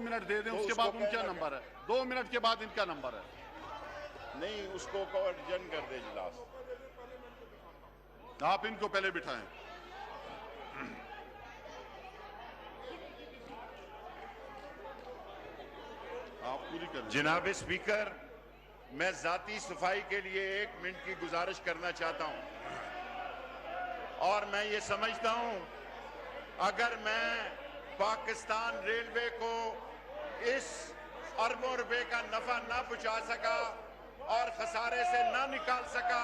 Minute दे दें, तो उसके उसको बाद उनका कहना नंबर है, 2 मिनट के बाद इनका नंबर है। नहीं, उसको एडजर्न कर दे इजलास। आप इनको पहले बिठाएं। आप पूरी कर जनाब स्पीकर, मैं जाती सफाई के लिए 1 मिनट की गुजारिश करना चाहता हूं, और मैं ये समझता हूं अगर मैं पाकिस्तान रेलवे को इस अरबों रुपए का नफा ना पहुंचा सका और खसारे से ना निकाल सका,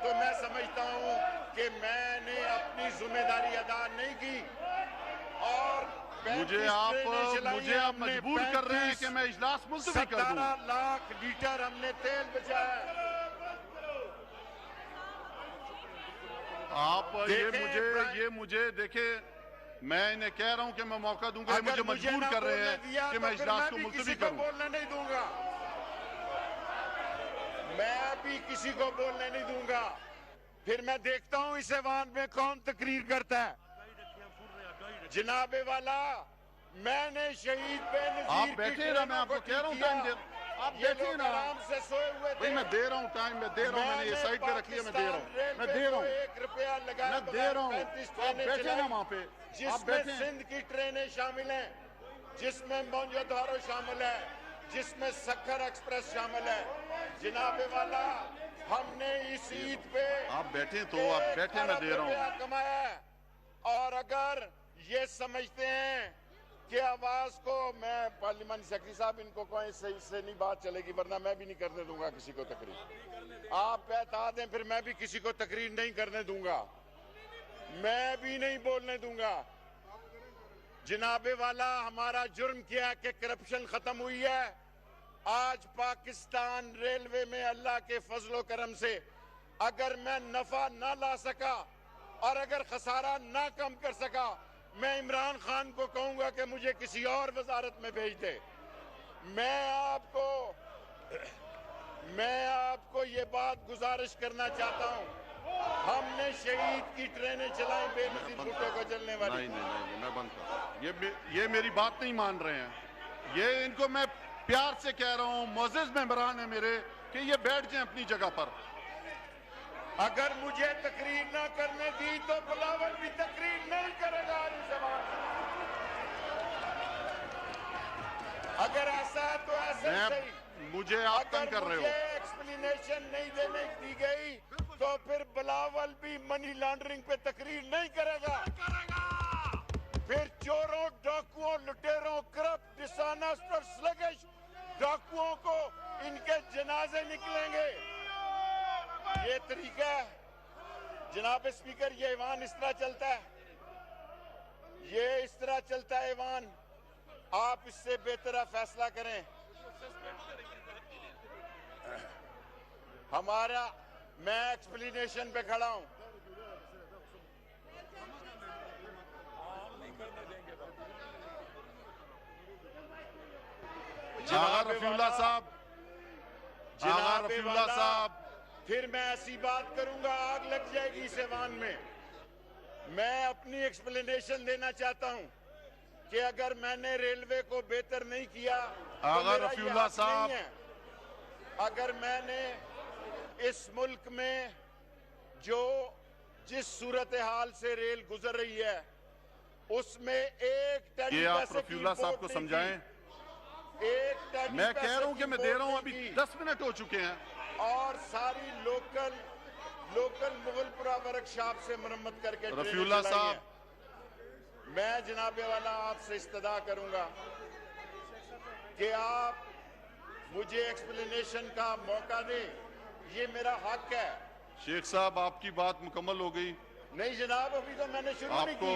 तो मैं समझता हूं कि मैंने अपनी जिम्मेदारी अदा नहीं की। और मुझे आप मजबूर कर रहे हैं कि मैं इजलास मुलतवी कर दूं। 17 लाख लीटर हमने तेल बचाया। आप ये मुझे देखे, मैं इन्हें कह रहा हूं कि मैं मौका दूंगा, ये मुझे मजबूर कर रहे हैं कि मैं इजलास को मुलतवी करूं। बोलने नहीं दूंगा, मैं भी किसी को बोलने नहीं दूंगा। फिर मैं देखता हूं इस ऐवान में कौन तकरीर करता है। जनाबे वाला, मैंने शहीद बेनज़ीर आप बैठे ना, मैं आपको कह रहा हूं टाइम दे, आप बैठे ना, आराम से सोए हुए थे। मैं दे रहा हूं टाइम, मैं दे रहा हूं, मैंने ये साइड पे रख लिया, मैं दे रहा हूं, मैं दे रहा हूं, 1 रुपया लगाया, मैं दे रहा हूं। आप बैठे ना वहां पे, आप जिसमें बैठे। सिंध की ट्रेनें शामिल हैं, जिसमें मोंजादारो शामिल है, जिसमें सक्खर एक्सप्रेस शामिल है। जनाबे वाला, हमने इस ईद पे आप बैठे तो आप बैठे, मैं दे रहा हूं। कमाया है। और अगर ये समझते हैं कि आवाज को, मैं पार्लियामेंट सेक्रेटरी साहब इनको कहें इससे नहीं बात चलेगी, वरना मैं भी नहीं करने दूंगा किसी को तकरीर। आप बता दें, फिर मैं भी किसी को तकरीर नहीं करने दूंगा, मैं भी नहीं बोलने दूंगा। जनाबे वाला, हमारा जुर्म क्या है कि करप्शन खत्म हुई है। आज पाकिस्तान रेलवे में अल्लाह के फजलो करम से अगर मैं नफा ना ला सका और अगर खसारा ना कम कर सका, मैं इमरान खान को कहूंगा कि मुझे किसी और वजारत में भेज दे। मैं आपको ये बात गुजारिश करना चाहता हूं, हमने शहीद की ट्रेनें चलाई बेनजीर भुट्टो को जलने वाली। नहीं, मैं बंद कर, ये मेरी बात नहीं मान रहे हैं। ये इनको मैं प्यार से कह रहा हूं, मोअज़्ज़िज़ मेंबरान है मेरे, कि ये बैठ जाएं अपनी जगह पर। अगर मुझे तकरीर ना करने दी तो बिलावल भी तकरीर नहीं करेगा इस जवान। अगर ऐसा है तो ऐसा सही। मुझे आप तंग कर रहे हो। एक्सप्लेनेशन नहीं देने दी गई तो फिर बिलावल भी मनी लॉन्ड्रिंग पे तकरीर नहीं करेगा। फिर चोरों, डाकुओं, लुटेरों, करप्ट, डिसऑनेस्ट और स्लगिश डाकुओं को इनके जनाजे निकलेंगे। ये तरीका है जनाब स्पीकर, ये ऐवान इस तरह चलता है, ये इस तरह चलता है ऐवान। आप इससे बेहतर फैसला करें। हमारा, मैं एक्सप्लेनेशन पे खड़ा हूं। जनाब रफीउल्लाह साहब, फिर मैं ऐसी बात करूंगा आग लग जाएगी इस ऐवान में। मैं अपनी एक्सप्लेनेशन देना चाहता हूं कि अगर मैंने रेलवे को बेहतर नहीं किया तो रफीउल्लाह साहब, अगर मैंने इस मुल्क में जिस सूरत हाल से रेल गुजर रही है उसमें एक ये आप रफीउल्लाह साहब को समझाएं। मैं कह रहा हूं कि मैं दे रहा हूं, अभी 10 मिनट हो चुके हैं। और सारी लोकल मुगलपुरा वर्कशॉप से मरम्मत करके रफीउल्लाह साहब, मैं जनाबे वाला आपसे इस्तदा करूंगा कि आप मुझे एक्सप्लेनेशन का मौका दें, ये मेरा हक है। शेख साहब, आपकी बात मुकम्मल हो गई? नहीं जनाब, अभी तो मैंने शुरू नहीं की।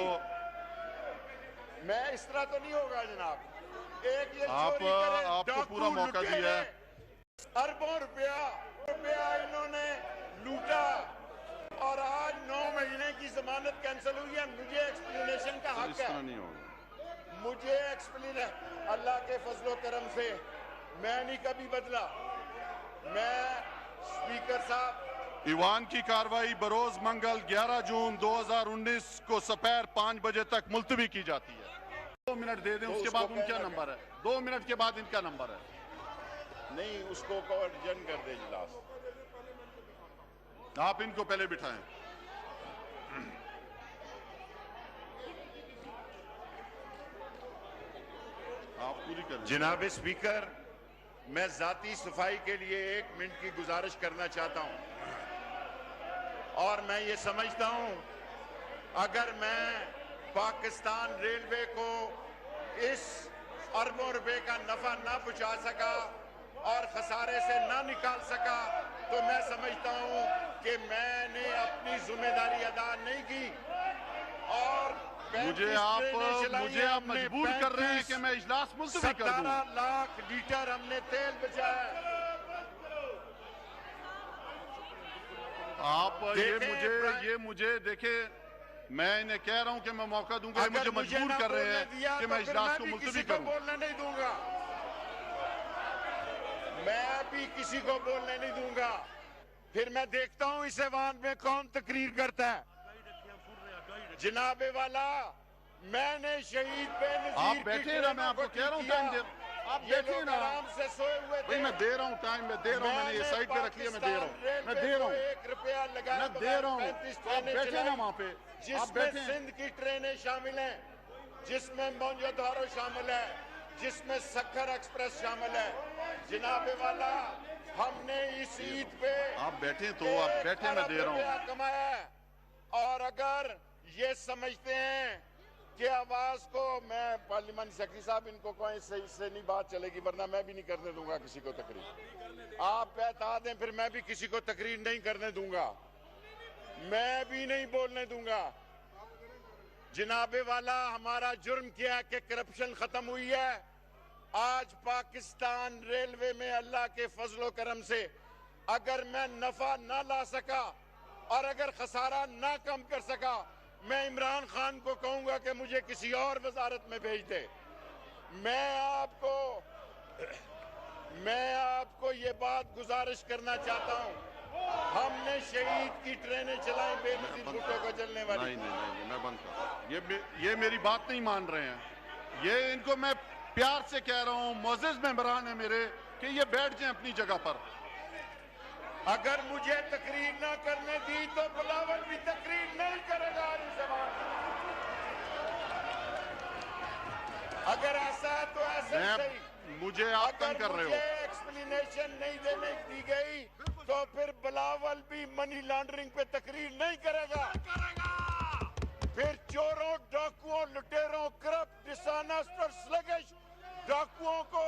मैं इस तरह तो नहीं होगा जनाब। एक ये आपको पूरा मौका दिया है। अरबों रुपया इन्होंने लूटा और आज 9 महीने की जमानत कैंसिल हुई है। मुझे एक्सप्लेनेशन का हक है। नहीं होगा। मुझे एक्सप्लेनेशन, अल्लाह के फजलो करम से मैं नहीं कभी बदला। मैं स्पीकर साहब, ईवान की कार्रवाई बरोज मंगल 11 जून 2019 को दोपहर 5 बजे तक मुलतवी की जाती है। 2 मिनट दे दें, तो उसके उसको बाद उनका कहना नंबर है, 2 मिनट के बाद इनका नंबर है। नहीं, उसको अर्जन कर दे इजलास। आप इनको पहले बिठाएं। आप पूरी कर। जनाब स्पीकर, मैं जाती सफाई के लिए 1 मिनट की गुजारिश करना चाहता हूं, और मैं ये समझता हूं अगर मैं पाकिस्तान रेलवे को इस अरबों रुपए का नफा ना पहुंचा सका और खसारे से ना निकाल सका, तो मैं समझता हूं कि मैंने अपनी जिम्मेदारी अदा नहीं की। और मुझे आप मजबूर कर रहे हैं कि मैं इजलास मुलतवी कर दूं। 17 लाख लीटर हमने तेल बचाया। आप ये मुझे देखे, मैं इन्हें कह रहा हूं कि मैं मौका दूंगा, मुझे मजबूर कर रहे हैं कि मैं इजलास को मुलतवी करूं। बोलने नहीं दूंगा, मैं भी किसी को बोलने नहीं दूंगा। फिर मैं देखता हूं इस ऐवान में कौन तकरीर करता है। जनाबे वाला, मैंने शहीद बेनज़ीर आप बैठे ना, मैं आपको कह रहा हूं टाइम दे, आप बैठे ना, आराम से सोए हुए थे। मैं दे रहा हूं टाइम, मैं दे रहा हूं, मैंने ये साइड पे रखी है, मैं दे रहा हूं, मैं दे रहा हूं, 1 रुपया लगा, मैं दे रहा हूं। आप बैठे ना वहां पे, आप जिसमें बैठे। सिंध की ट्रेनें शामिल हैं, जिसमें मोंजोदारो शामिल है, जिसमें सखर एक्सप्रेस शामिल है। जनाबे वाला, हमने इस ईद पे आप बैठे तो आप बैठे, मैं दे रहा हूं। कमाया है। और अगर ये समझते हैं कि आवाज को, मैं पार्लियामेंट सेक्रेटरी साहब इनको कहें इससे नहीं बात चलेगी, वरना मैं भी नहीं करने दूंगा किसी को तकरीर। आप बता दें, फिर मैं भी किसी को तकरीर नहीं करने दूंगा, मैं भी नहीं बोलने दूंगा। जनाबे वाला, हमारा जुर्म क्या है कि करप्शन खत्म हुई है। आज पाकिस्तान रेलवे में अल्लाह के फजलो करम से अगर मैं नफा ना ला सका और अगर खसारा ना कम कर सका, मैं इमरान खान को कहूंगा कि मुझे किसी और वजारत में भेज दे। मैं आपको ये बात गुजारिश करना चाहता हूं, हमने शहीद की ट्रेनें चलाई बेनजीर भुट्टो को चलने वाली। नहीं, मैं बंद कर। ये मेरी बात नहीं मान रहे हैं। ये इनको मैं प्यार से कह रहा हूं, मोअज़्ज़िज़ मेंबरान है मेरे, कि ये बैठ जाएं अपनी जगह पर। अगर मुझे तकरीर ना करने दी तो बिलावल भी तकरीर नहीं करेगा इस ज़बान में। अगर ऐसा है तो ऐसे ही सही। मुझे आप तंग कर रहे हो। अगर एक्सप्लेनेशन नहीं देने दी गई तो फिर बिलावल भी मनी लॉन्ड्रिंग पे तकरीर नहीं करेगा। फिर चोरों, डाकुओं, लुटेरों, करप्ट, डिसऑनेस्ट और स्लगिश डाकुओं को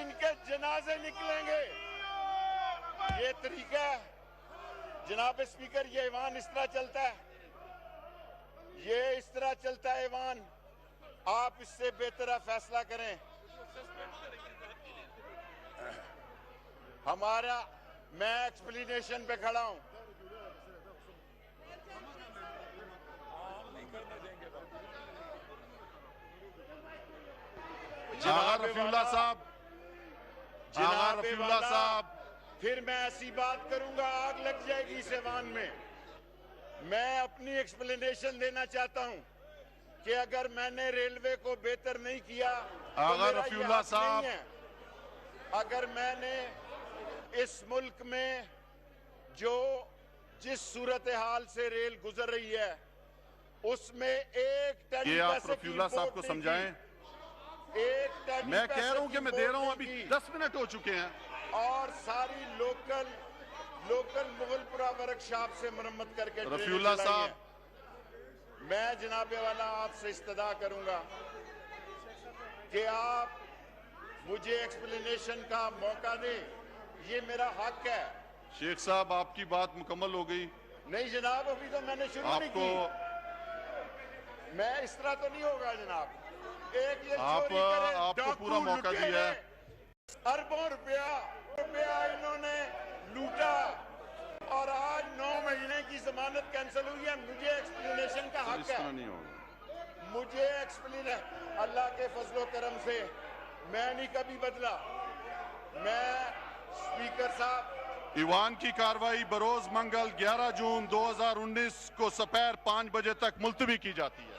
इनके जनाजे निकलेंगे। ये तरीका है जनाब स्पीकर, ये ऐवान इस तरह चलता है, ये इस तरह चलता है ऐवान। आप इससे बेहतर फैसला करें। मैं एक्सप्लेनेशन पे खड़ा हूं। जनाब रफीउल्लाह साहब, फिर मैं ऐसी बात करूंगा आग लग जाएगी इस ऐवान में। मैं अपनी एक्सप्लेनेशन देना चाहता हूं कि अगर मैंने रेलवे को बेहतर नहीं किया तो मेरा ये हक नहीं है। अगर मैंने इस मुल्क में जिस सूरत हाल से रेल गुजर रही है उसमें एक ये आप रफीउल्लाह साहब को समझाएं। मैं कह रहा हूं कि मैं दे रहा हूं, अभी 10 मिनट हो चुके हैं। और सारी लोकल मुगलपुरा वर्कशॉप से मरम्मत करके रफीउल्लाह साहब, मैं जनाबे वाला आपसे इस्तदा करूंगा कि आप मुझे एक्सप्लेनेशन का मौका दें, ये मेरा हक है। शेख साहब, आपकी बात मुकम्मल हो गई? नहीं जनाब, अभी तो मैंने शुरू नहीं की। मैं इस तरह तो नहीं होगा जनाब। एक ये आपको पूरा मौका दिया है। अरबों रुपया इन्होंने लूटा और आज 9 महीने की जमानत कैंसिल हुई है। मुझे एक्सप्लेनेशन का हक है। नहीं होगा। मुझे एक्सप्लेनेशन, अल्लाह के फजलो करम से मैं नहीं कभी बदला। मैं स्पीकर साहब, ईवान की कार्रवाई बरोज मंगल 11 जून 2019 को दोपहर 5 बजे तक मुलतवी की जाती है।